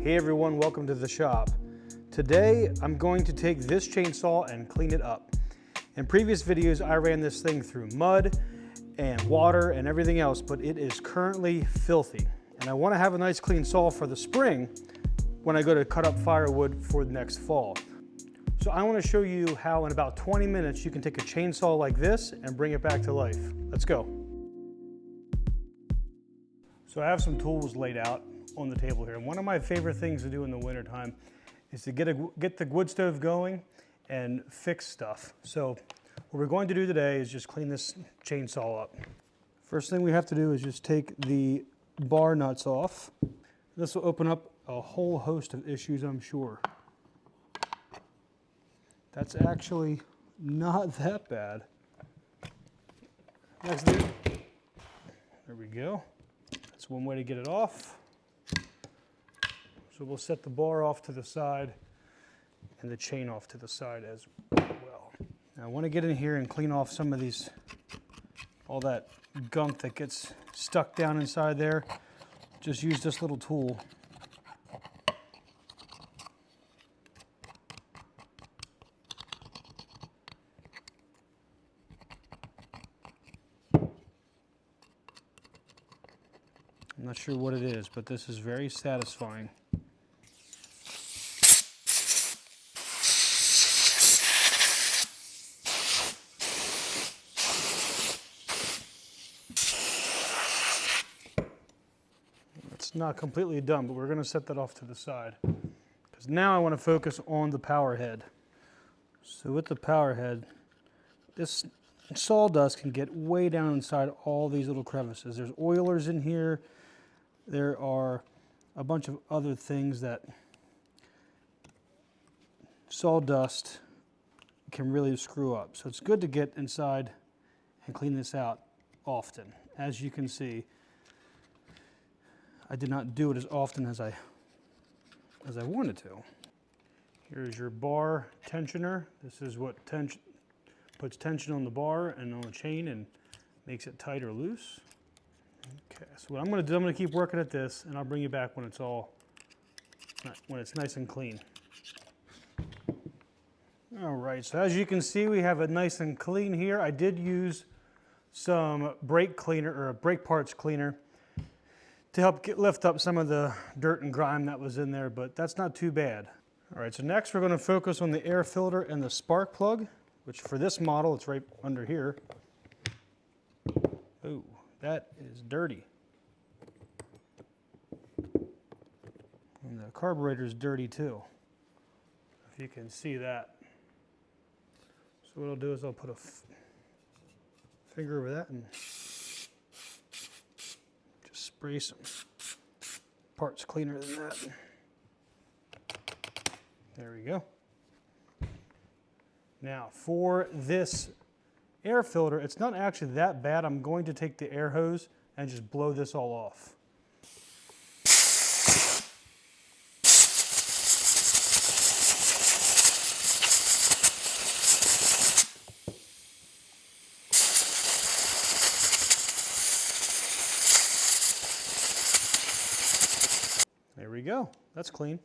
Hey everyone, welcome to the shop. Today I'm going to take this chainsaw and clean it up. In previous videos I ran this thing through mud and water and everything else, but it is currently filthy. And I want to have a nice clean saw for the spring when I go to cut up firewood for the next fall. So I want to show you how in about 20 minutes you can take a chainsaw like this and bring it back to life. Let's go. So I have some tools laid out on the table here. And one of my favorite things to do in the wintertime is to get the wood stove going and fix stuff. So what we're going to do today is just clean this chainsaw up. First thing we have to do is just take the bar nuts off. This will open up a whole host of issues, I'm sure. That's actually not that bad. Next thing, there we go. That's one way to get it off. So we'll set the bar off to the side and the chain off to the side as well. Now I want to get in here and clean off some of these, all that gunk that gets stuck down inside there. Just use this little tool. I'm not sure what it is, but this is very satisfying. It's not completely done, but we're going to set that off to the side because now I want to focus on the power head. So with the power head, this sawdust can get way down inside all these little crevices. There's oilers in here. There are a bunch of other things that sawdust can really screw up. So it's good to get inside and clean this out often. As you can see, I did not do it as often as I wanted to. Here's your bar tensioner. This is what puts tension on the bar and on the chain and makes it tight or loose. Okay, so what I'm going to do, I'm going to keep working at this, and I'll bring you back when it's nice and clean. All right, so as you can see, we have it nice and clean here. I did use some brake cleaner or a brake parts cleaner to help lift up some of the dirt and grime that was in there, but that's not too bad. All right, so next we're going to focus on the air filter and the spark plug, which for this model, it's right under here. Oh, that is dirty. And the carburetor is dirty too, if you can see that. So what I'll do is I'll put a finger over that and just spray some parts cleaner than that. There we go. Now for this air filter, it's not actually that bad. I'm going to take the air hose and just blow this all off. There we go. That's clean.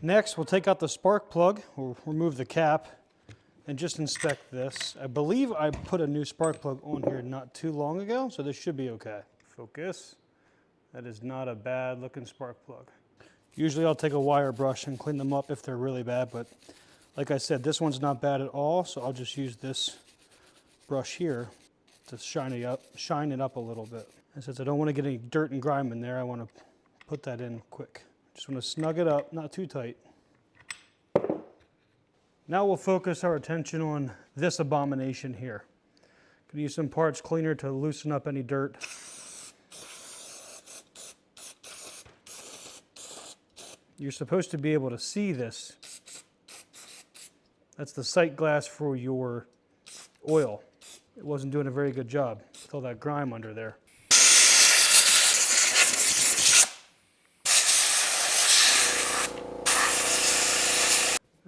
Next, we'll take out the spark plug, we'll remove the cap, and just inspect this. I believe I put a new spark plug on here not too long ago, so this should be okay. Focus. That is not a bad looking spark plug. Usually I'll take a wire brush and clean them up if they're really bad, but like I said, this one's not bad at all, so I'll just use this brush here to shine it up a little bit. And since I don't want to get any dirt and grime in there, I want to put that in quick. Just want to snug it up, not too tight. Now we'll focus our attention on this abomination here. Gonna use some parts cleaner to loosen up any dirt. You're supposed to be able to see this. That's the sight glass for your oil. It wasn't doing a very good job with all that grime under there.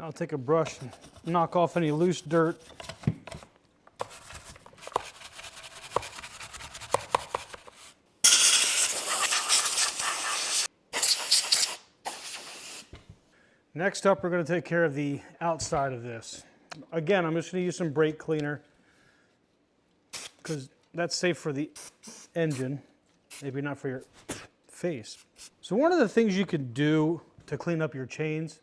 I'll take a brush and knock off any loose dirt. Next up, we're going to take care of the outside of this. Again, I'm just going to use some brake cleaner because that's safe for the engine, maybe not for your face. So one of the things you can do to clean up your chains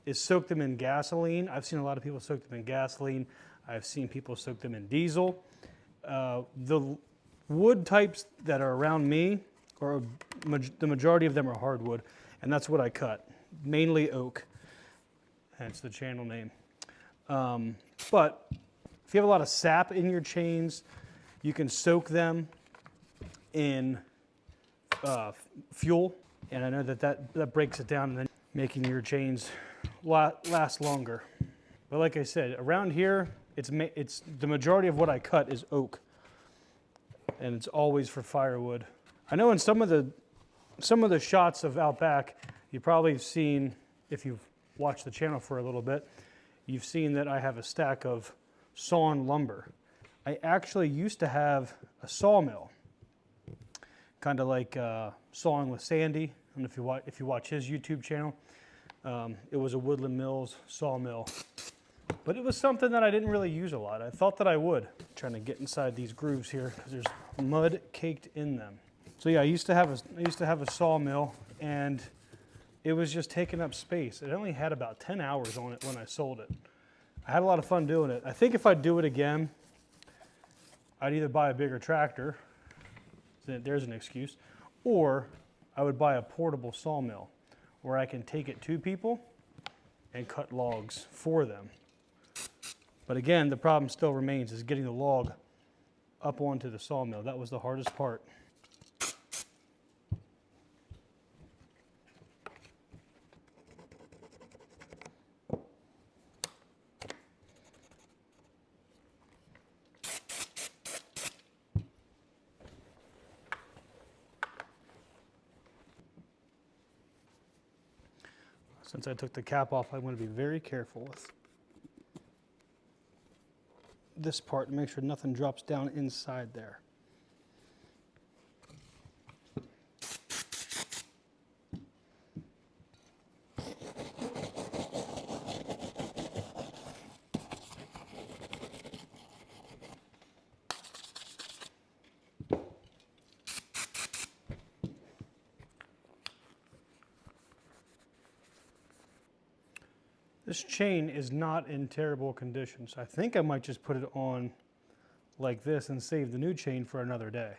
is soak them in gasoline. I've seen a lot of people soak them in gasoline. I've seen people soak them in diesel. The wood types that are around me, or the majority of them are hardwood, and that's what I cut. Mainly oak, hence the channel name. But if you have a lot of sap in your chains, you can soak them in fuel, and I know that breaks it down and then making your chains last longer. But like I said, around here, it's the majority of what I cut is oak, and it's always for firewood. I know in some of the shots of out back, you've probably seen, if you've watched the channel for a little bit, you've seen that I have a stack of sawn lumber. I actually used to have a sawmill, kind of like Sawing with Sandy. I don't know if you watch his YouTube channel. It was a Woodland Mills sawmill. But it was something that I didn't really use a lot. I thought that I would. I'm trying to get inside these grooves here because there's mud caked in them. So yeah, I used to have a sawmill, and it was just taking up space. It only had about 10 hours on it when I sold it. I had a lot of fun doing it. I think if I do it again, I'd either buy a bigger tractor, there's an excuse, or I would buy a portable sawmill where I can take it to people and cut logs for them. But again, the problem still remains is getting the log up onto the sawmill. That was the hardest part. Since I took the cap off, I'm going to be very careful with this part and make sure nothing drops down inside there. This chain is not in terrible condition, so I think I might just put it on like this and save the new chain for another day.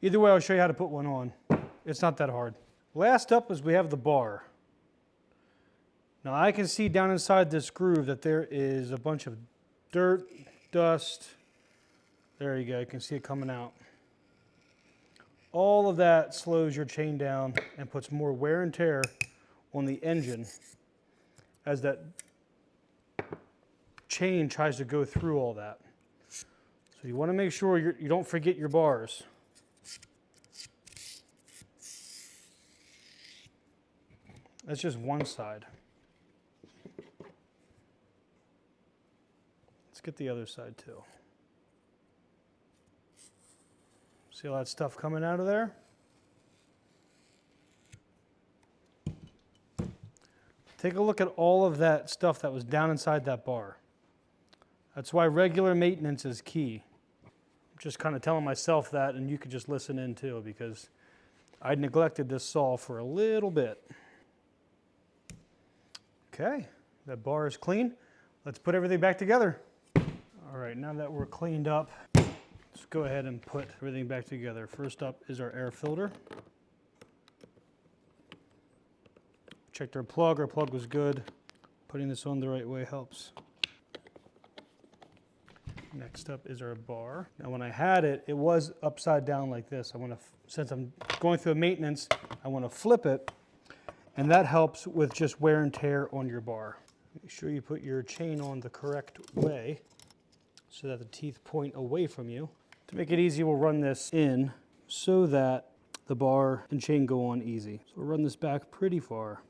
Either way, I'll show you how to put one on. It's not that hard. Last up is we have the bar. Now I can see down inside this groove that there is a bunch of dirt, dust. There you go, you can see it coming out. All of that slows your chain down and puts more wear and tear on the engine as that chain tries to go through all that. So you want to make sure you don't forget your bars. That's just one side. Let's get the other side too. See all that stuff coming out of there? Take a look at all of that stuff that was down inside that bar. That's why regular maintenance is key. I'm just kind of telling myself that, and you could just listen in too, because I neglected this saw for a little bit. Okay, that bar is clean. Let's put everything back together. All right, now that we're cleaned up, let's go ahead and put everything back together. First up is our air filter. Checked our plug was good. Putting this on the right way helps. Next up is our bar. Now when I had it, it was upside down like this. Since I'm going through a maintenance, I want to flip it, and that helps with just wear and tear on your bar. Make sure you put your chain on the correct way so that the teeth point away from you. To make it easy, we'll run this in so that the bar and chain go on easy. So we'll run this back pretty far.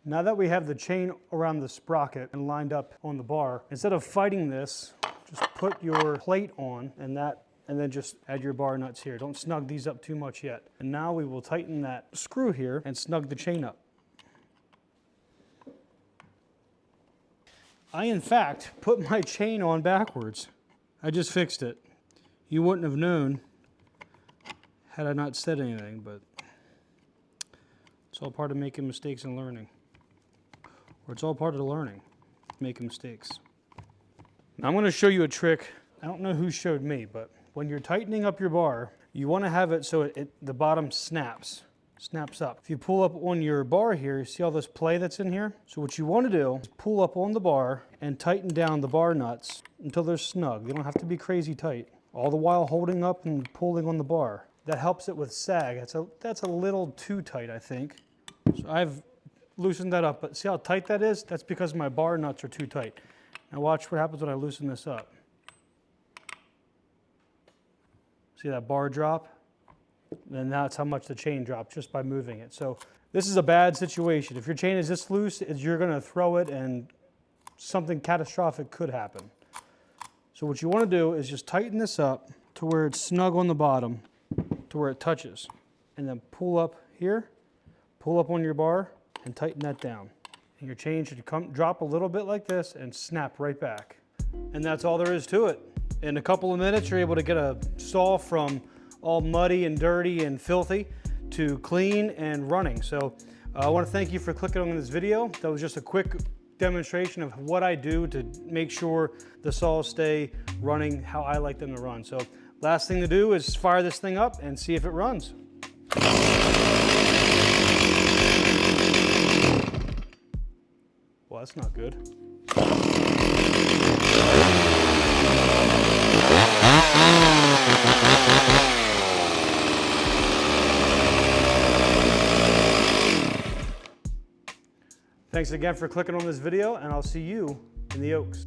Now that we have the chain around the sprocket and lined up on the bar, instead of fighting this, just put your plate on and then just add your bar nuts here. Don't snug these up too much yet. And now we will tighten that screw here and snug the chain up. I, in fact, put my chain on backwards. I just fixed it. You wouldn't have known had I not said anything, but it's all part of making mistakes and learning. Or it's all part of the learning, making mistakes. Now I'm going to show you a trick. I don't know who showed me, but when you're tightening up your bar, you want to have it so the bottom snaps up. If you pull up on your bar here, you see all this play that's in here? So what you want to do is pull up on the bar and tighten down the bar nuts until they're snug. You don't have to be crazy tight. All the while holding up and pulling on the bar. That helps it with sag. That's a little too tight, I think. So I've loosened that up, but see how tight that is? That's because my bar nuts are too tight. Now watch what happens when I loosen this up. See that bar drop? And that's how much the chain drops just by moving it. So this is a bad situation. If your chain is this loose, you're going to throw it and something catastrophic could happen. So what you want to do is just tighten this up to where it's snug on the bottom, to where it touches. And then pull up here, pull up on your bar, and tighten that down. And your chain should drop a little bit like this and snap right back. And that's all there is to it. In a couple of minutes, you're able to get a saw from all muddy and dirty and filthy to clean and running. So I want to thank you for clicking on this video. That was just a quick demonstration of what I do to make sure the saws stay running how I like them to run. So last thing to do is fire this thing up and see if it runs. Well, that's not good. Thanks again for clicking on this video, and I'll see you in the Oaks.